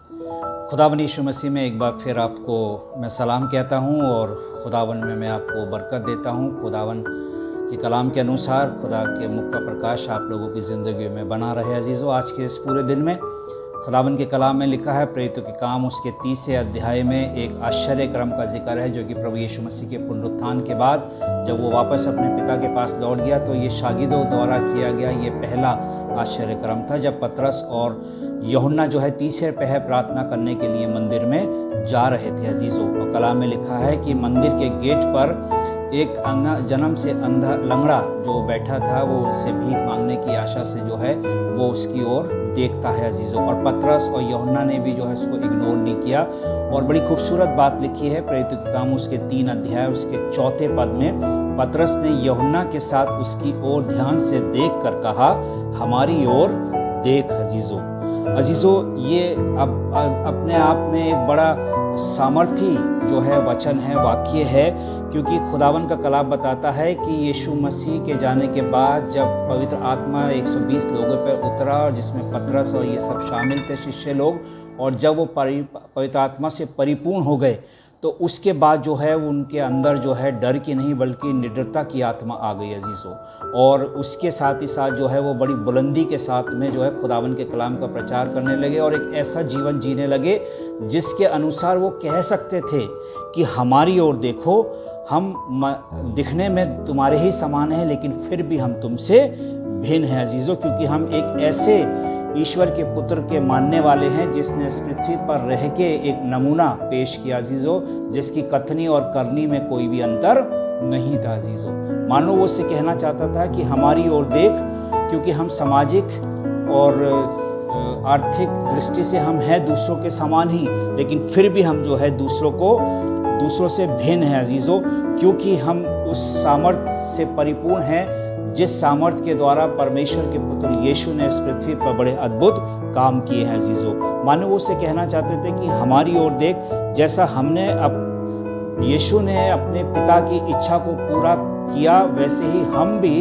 खुदावंद यीशु मसीह में एक बार फिर आपको मैं सलाम कहता हूँ और खुदावंद में मैं आपको बरकत देता हूँ। खुदावंद के कलाम के अनुसार खुदा के मुख का प्रकाश आप लोगों की ज़िंदगी में बना रहे। अजीज़ों, आज के इस पूरे दिन में खुदावंद के कलाम में लिखा है, प्रेरितों के काम उसके 30 अध्याय में एक आश्चर्य क्रम का जिक्र है, जो कि प्रभु यीशु मसीह के पुनरुत्थान के बाद जब वो वापस अपने पिता के पास लौट गया तो ये शागिदों द्वारा किया गया ये पहला आश्चर्य क्रम था, जब पतरस और यूहन्ना जो है तीसरे पहर प्रार्थना करने के लिए मंदिर में जा रहे थे। अजीज़ों, और कलाम में लिखा है कि मंदिर के गेट पर एक जन्म से अंधा लंगड़ा जो बैठा था, वो उससे भीख मांगने की आशा से जो है वो उसकी ओर देखता है। अजीज़ों, और पतरस और यूहन्ना ने भी जो है उसको इग्नोर नहीं किया। और बड़ी खूबसूरत बात लिखी है प्रेरितों के काम उसके 3 अध्याय उसके 4 पद में, पतरस ने यूहन्ना के साथ उसकी ओर ध्यान से देख कर कहा, हमारी ओर देख। अजीज़ों, ये अब अपने आप में एक बड़ा सामर्थी जो है वचन है, वाक्य है, क्योंकि खुदावंद का कलाम बताता है कि यीशु मसीह के जाने के बाद जब पवित्र आत्मा 120 लोगों पर उतरा, और जिसमें पतरस और ये सब शामिल थे शिष्य लोग, और जब वो पवित्र आत्मा से परिपूर्ण हो गए तो उसके बाद जो है उनके अंदर जो है डर की नहीं बल्कि निडरता की आत्मा आ गई। अजीज़ों, और उसके साथ ही साथ जो है वो बड़ी बुलंदी के साथ में जो है खुदावंद के कलाम का प्रचार करने लगे और एक ऐसा जीवन जीने लगे जिसके अनुसार वो कह सकते थे कि हमारी ओर देखो, हम दिखने में तुम्हारे ही समान हैं लेकिन फिर भी हम तुमसे भिन्न हैं। अजीज़ों, क्योंकि हम एक ऐसे ईश्वर के पुत्र के मानने वाले हैं जिसने इस पृथ्वी पर रह के एक नमूना पेश किया। अजीज़ों, जिसकी कथनी और करनी में कोई भी अंतर नहीं था। अजीज़ों, मानो वो उससे कहना चाहता था कि हमारी ओर देख, क्योंकि हम सामाजिक और आर्थिक दृष्टि से हम हैं दूसरों के समान ही, लेकिन फिर भी हम जो है दूसरों से भिन्न हैं। अजीज़ों, क्योंकि हम उस सामर्थ्य से परिपूर्ण हैं जिस सामर्थ्य के द्वारा परमेश्वर के पुत्र यीशु ने इस पृथ्वी पर बड़े अद्भुत काम किए हैं। अजीज़ों, मानो वो उसे कहना चाहते थे कि हमारी ओर देख, जैसा हमने यीशु ने अपने पिता की इच्छा को पूरा किया, वैसे ही हम भी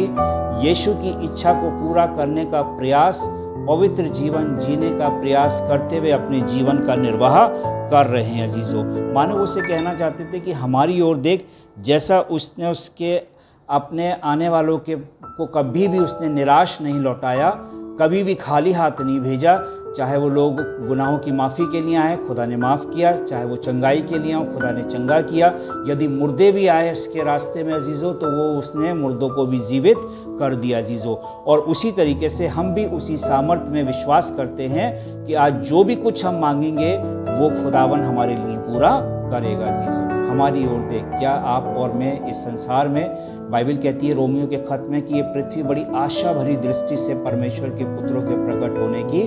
यीशु की इच्छा को पूरा करने का प्रयास, पवित्र जीवन जीने का प्रयास करते हुए अपने जीवन का निर्वाह कर रहे हैं। अजीज़ों, मानो वो उसे कहना चाहते थे कि हमारी ओर देख, जैसा उसने उसके अपने आने वालों को कभी भी उसने निराश नहीं लौटाया, कभी भी खाली हाथ नहीं भेजा। चाहे वो लोग गुनाहों की माफ़ी के लिए आए, खुदा ने माफ़ किया, चाहे वो चंगाई के लिए आए, खुदा ने चंगा किया। यदि मुर्दे भी आए उसके रास्ते में अजीज़ों, तो वो उसने मुर्दों को भी जीवित कर दिया। अजीज़ों, और उसी तरीके से हम भी उसी सामर्थ्य में विश्वास करते हैं कि आज जो भी कुछ हम मांगेंगे वो खुदावन हमारे लिए पूरा करेगा। अजीज़ों, हमारी ओर देख, क्या आप और मैं इस संसार में, बाइबल कहती है रोमियो के खत में कि ये पृथ्वी बड़ी आशा भरी दृष्टि से परमेश्वर के पुत्रों के प्रकट होने की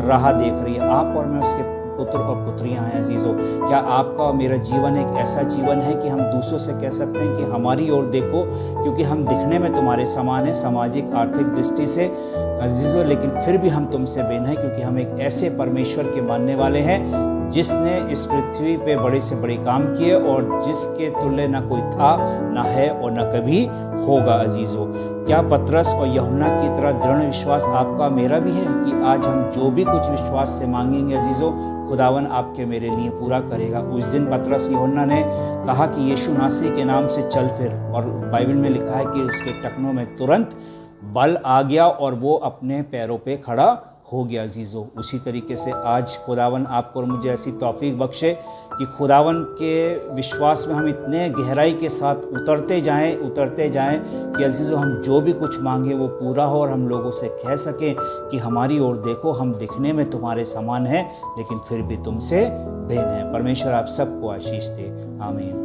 राह देख रही है। आप और मैं उसके पुत्र और पुत्रियां हैं। अजीज़ों, क्या आपका और मेरा जीवन एक ऐसा जीवन है कि हम दूसरों से कह सकते हैं कि हमारी ओर देखो, क्योंकि हम दिखने में तुम्हारे समान हैं सामाजिक आर्थिक दृष्टि से अजीज़ों, लेकिन फिर भी हम तुमसे भिन्न हैं, क्योंकि हम एक ऐसे परमेश्वर के मानने वाले हैं जिसने इस पृथ्वी पे बड़े से बड़े काम किए और जिसके तुल्य ना कोई था, ना है और ना कभी होगा। अजीज़ों, क्या पतरस और यूहन्ना की तरह दृढ़ विश्वास आपका मेरा भी है कि आज हम जो भी कुछ विश्वास से मांगेंगे अजीज़ों, खुदावन आपके मेरे लिए पूरा करेगा। उस दिन पतरस यूहन्ना ने कहा कि यीशु नासरी के नाम से चल फिर, और बाइबल में लिखा है कि उसके टखनों में तुरंत बल आ गया और वो अपने पैरों पे खड़ा हो गया। अजीज़ों, उसी तरीके से आज खुदावन आपको और मुझे ऐसी तौफीक बख्शे कि खुदावन के विश्वास में हम इतने गहराई के साथ उतरते जाएं कि अजीज़ों हम जो भी कुछ मांगे वो पूरा हो और हम लोगों से कह सकें कि हमारी ओर देखो, हम दिखने में तुम्हारे समान हैं लेकिन फिर भी तुमसे भिन्न हैं। परमेश्वर आप सबको आशीष दे। आमीन।